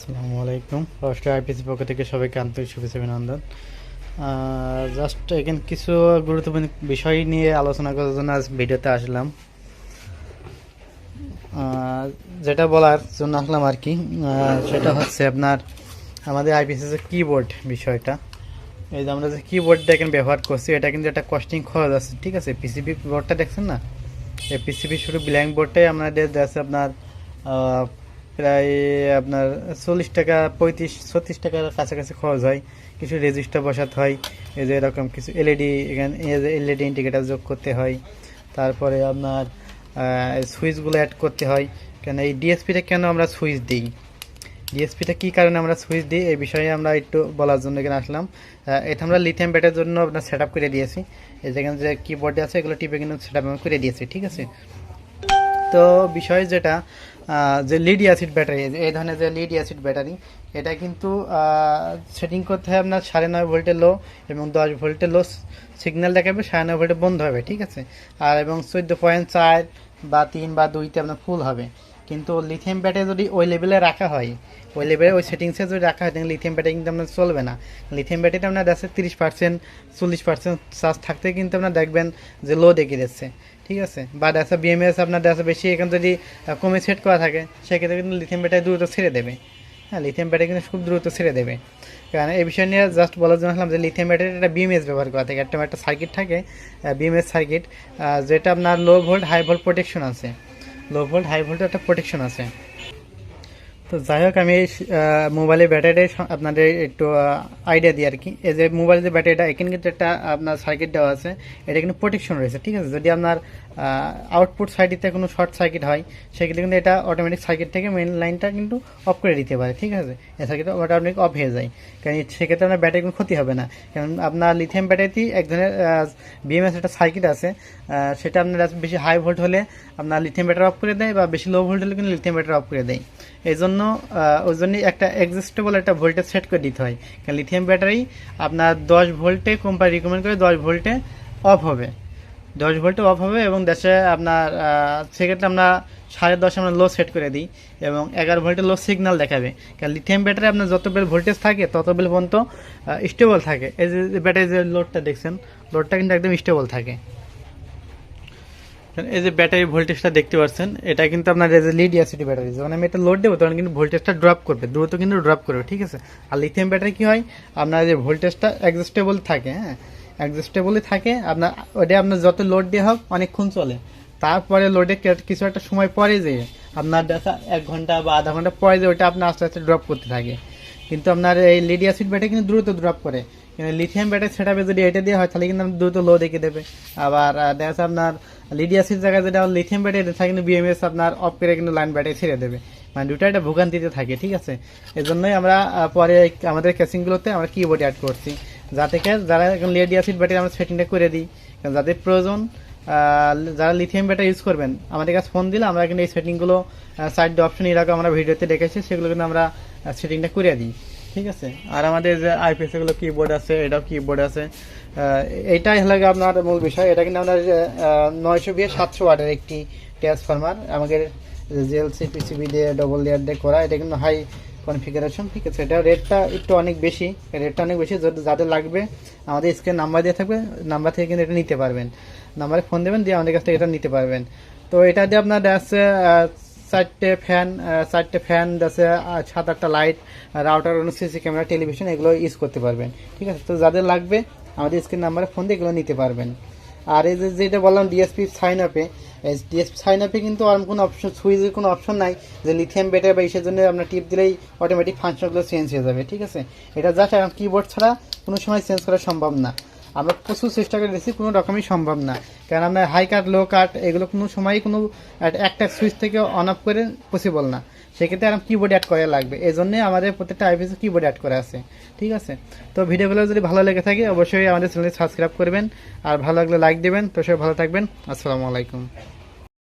আসসালামু আলাইকুম। First IPC পক্ষ থেকে সবাইকে আন্তরিক শুভেচ্ছা অভিনন্দন। জাস্ট এখানে কিছু গুরুত্বপূর্ণ বিষয় নিয়ে আলোচনা করার জন্য আজ ভিডিওতে আসলাম। যেটা বলার জন্য আসলাম আর কি, সেটা হচ্ছে আপনার আমাদের আইপিসি যে কিবোর্ড বিষয়টা, এই যে আমরা যে কিবোর্ডটা এখানে ব্যবহার করছি এটা কিন্তু একটা কস্টিং খরচ আছে, ঠিক আছে। পিসিবি বোর্ডটা দেখছেন না, এই পিসিবি শুধু ব্ল্যাঙ্ক বোর্ডটাই আমাদের আছে আপনার প্রায় আপনার 40 টাকা 35-36 টাকার কাছাকাছি খরচ হয়। কিছু রেজিস্টার বসাতে হয়, এই যে এরকম কিছু এলইডি, এখানে এলইডি ইন্ডিকেটার যোগ করতে হয়। তারপরে আপনার সুইচগুলো অ্যাড করতে হয়। কেন এই ডিএসপিটা কেন আমরা সুইচ দিই, ডিএসপিটা কী কারণে আমরা সুইচ দিই, এই বিষয়ে আমরা একটু বলার জন্য এখানে আসলাম। এটা আমরা লিথিয়াম ব্যাটারির জন্য আপনার সেট আপ করে দিয়েছি। এই যেখানে যে কিবোর্ডে আছে এগুলো টিপে কিন্তু সেট আপ করে দিয়েছি, ঠিক আছে। তো বিষয় যেটা, যে লিড অ্যাসিড ব্যাটারি, এই ধরনের যে লিড অ্যাসিড ব্যাটারি, এটা কিন্তু সেটিং করতে হয় আপনার 9.5 ভোল্টের লো এবং 10 ভোল্টের লো সিগন্যাল দেখাবে, 9.5 ভোল্টে বন্ধ হবে, ঠিক আছে। আর এবং 14.4 বা 3 বা 2তে আপনার ফুল হবে। কিন্তু লিথিয়াম ব্যাটারি যদি ওই লেভেলে রাখা হয়, ওই লেভেলে ওই সেটিংসে যদি রাখা হয়, তাহলে লিথিয়াম ব্যাটারি কিন্তু আপনার চলবে না। লিথিয়াম ব্যাটারিটা আপনার আছে 30% 40% চার্জ থাকতে কিন্তু আপনার দেখবেন যে লো দেখিয়ে দিচ্ছে, ঠিক আছে। বা দেখা বিএমএস আপনার দেখা বেশি এখানে যদি কমে সেট করা থাকে, সেক্ষেত্রে কিন্তু লিথিয়াম ব্যাটারি দ্রুত ছেড়ে দেবে। হ্যাঁ, লিথিয়াম ব্যাটারি কিন্তু খুব দ্রুত ছেড়ে দেবে। কারণ এই বিষয় নিয়ে জাস্ট বলার জন্য আসলাম যে লিথিয়াম ব্যাটারি একটা বিএমএস ব্যবহার করা থাকে, একটা সার্কিট থাকে, বিএমএস সার্কিট, যেটা আপনার low volt high volt protection আছে, লো ভোল্ট হাই ভোল্টের একটা প্রোটেকশন আছে। তো যাই হোক, আমি মোবাইলের ব্যাটারি আপনাদের একটু আইডিয়া দিই আর কি। এই যে মোবাইলের যে ব্যাটারিটা, এখানে কিন্তু একটা আপনার সার্কিট দেওয়া আছে, এটা কিন্তু প্রোটেকশন রয়েছে, ঠিক আছে। যদি আপনার আউটপুট সাইডেতে কোনো শর্ট সার্কিট হয়, সেক্ষেত্রে কিন্তু এটা অটোমেটিক সার্কিট থেকে মেইন লাইনটা কিন্তু অফ করে দিতে পারে, ঠিক আছে। এই সার্কিটটা অটোমেটিক অফ হয়ে যায়, কারণ সেক্ষেত্রে আপনার ব্যাটারি কোনো ক্ষতি হবে না। কারণ আপনার লিথিয়াম ব্যাটারিতে এক ধরনের বিএমএস একটা সার্কিট আছে, সেটা আপনার বেশি হাই ভোল্ট হলে আপনার লিথিয়াম ব্যাটারি অফ করে দেয়, বা বেশি লো ভোল্ট হলে কিন্তু লিথিয়াম ব্যাটারি অফ করে দেয়। এই জন্য ওই জন্যই একটা অ্যাডজাস্টেবল একটা ভোল্টেজ সেট করে দিতে হয়। কারণ লিথিয়াম ব্যাটারি আপনার 10 ভোল্টে কোম্পানি রিকমেন্ড করে 10 ভোল্টে অফ হবে, 10 ভোল্টে অফ হবে। এবং দেশে আপনার সেক্ষেত্রে আমরা 10.5 আমরা লো সেট করে দিই, এবং 11 ভোল্টে লো সিগন্যাল দেখাবে। কারণ লিথিয়াম ব্যাটারি আপনার যত বেল ভোল্টেজ থাকে তত বেল পর্যন্ত স্টেবল থাকে। এই যে ব্যাটারি যে লোডটা দেখছেন, লোডটা কিন্তু একদম স্টেবল থাকে। এই যে ব্যাটারি ভোল্টেজটা দেখতে পাচ্ছেন, এটা কিন্তু আপনার এই যে লিড অ্যাসিড ব্যাটারি, যখন আমি এটা লোড দেবো তখন কিন্তু ভোল্টেজটা ড্রপ করবে, দ্রুত কিন্তু ড্রপ করবে, ঠিক আছে। আর লিথিয়াম ব্যাটারি কি হয়, আপনার যে ভোল্টেজটা অ্যাডজাস্টেবল থাকে, হ্যাঁ, অ্যাডজাস্টেবলই থাকে। আপনার ওটা আপনার যত লোড দেওয়া হোক অনেকক্ষণ চলে, তারপরে লোডে কিছু একটা সময় পরে যে আপনার দেখা 1 ঘন্টা বা আধা ঘন্টা পরে যে ওটা আপনার আস্তে আস্তে ড্রপ করতে থাকে। কিন্তু আপনার এই লিড অ্যাসিড ব্যাটারি কিন্তু দ্রুত ড্রপ করে। কিন্তু লিথিয়াম ব্যাটারি সেট আপে যদি এটা দেওয়া হয়, তাহলে কিন্তু দ্রুত লো দেখে দেবে। আবার দেখা যাচ্ছে আপনার লিড অ্যাসিড জায়গায় যেটা লিথিয়াম ব্যাটারি থাকে, কিন্তু বিএমএস আপনার অফ করে কিন্তু লাইন ব্যাটারি ছেড়ে দেবে, মানে দুটো একটা ভোগান্তিতে থাকে, ঠিক আছে। এই জন্যই আমরা পরে আমাদের কেসিংগুলোতে আমরা কিবোর্ড অ্যাড করছি, যাতে যারা এখন লিড অ্যাসিড ব্যাটারি আমরা সেটিংটা করে দিই। যাদের প্রয়োজন, যারা লিথিয়াম ব্যাটারি ইউজ করবেন, আমাদের কাছে ফোন দিলে আমরা কিন্তু এই সেটিংগুলো সাইড অপশন এরকম আমরা ভিডিওতে দেখেছি, সেগুলো কিন্তু আমরা সেটিংটা করে দিই, ঠিক আছে। আর আমাদের যে আইপিএস গুলো কিবোর্ড আছে, এটাও কিবোর্ড আছে। এইটাই হলো আপনার মূল বিষয়। এটা কিন্তু আপনার 920-700 ওয়াটের একটি ট্রান্সফরমার, আমাদের জেএলসি পিসিবি দিয়ে ডবল লেয়ার দিয়ে করা। এটা কিন্তু হাই কনফিগারেশন, ঠিক আছে। এটা রেটটা একটু অনেক বেশি, রেটটা অনেক বেশি। যাদের লাগবে আমাদের স্ক্রিনে নাম্বার দিয়ে থাকবে, নাম্বার থেকে কিন্তু এটা নিতে পারবেন, নাম্বারে ফোন দেবেন, দিয়ে আমাদের কাছ থেকে এটা নিতে পারবেন। তো এটা দিয়ে আপনার আছে 4টে ফ্যান আছে, 7-8টা light, router, CC camera, television, এগুলো ইউজ করতে পারবেন, ঠিক আছে। তো যাদের লাগবে আমাদের স্ক্রিন নাম্বারে ফোন দিয়ে এগুলো নিতে পারবেন। আর এই যেটা বললাম ডিএসপি সাইন আপে, ডিএসপি সাইন আপে কিন্তু আর কোনো অপশন, সুইচের কোনো অপশন নাই যে লিথিয়াম ব্যাটারি বা ইসের জন্য আপনার টিপ দিলেই অটোমেটিক ফাংশনগুলো চেঞ্জ হয়ে যাবে, ঠিক আছে। এটা জাস্ট কিবোর্ড ছাড়া কোনো সময় চেঞ্জ করা সম্ভব না। আমরা প্রচুর চেষ্টা করে দিচ্ছি, কোনো রকমই সম্ভব না। কারণ আপনার হাই কাট লো কাট এগুলো কোনো সময়ই কোনো একটা সুইচ থেকে অন অফ করে পসিবল না, সেক্ষেত্রে আর কিবোর্ড অ্যাড করা লাগবে। এই জন্যে আমাদের প্রত্যেকটা আইপিএসে কিবোর্ড অ্যাড করা আছে, ঠিক আছে। তো ভিডিওগুলো যদি ভালো লেগে থাকে অবশ্যই আমাদের চ্যানেলটি সাবস্ক্রাইব করবেন, আর ভালো লাগলে লাইক দেবেন। তো সবাই ভালো থাকবেন, আসসালামু আলাইকুম।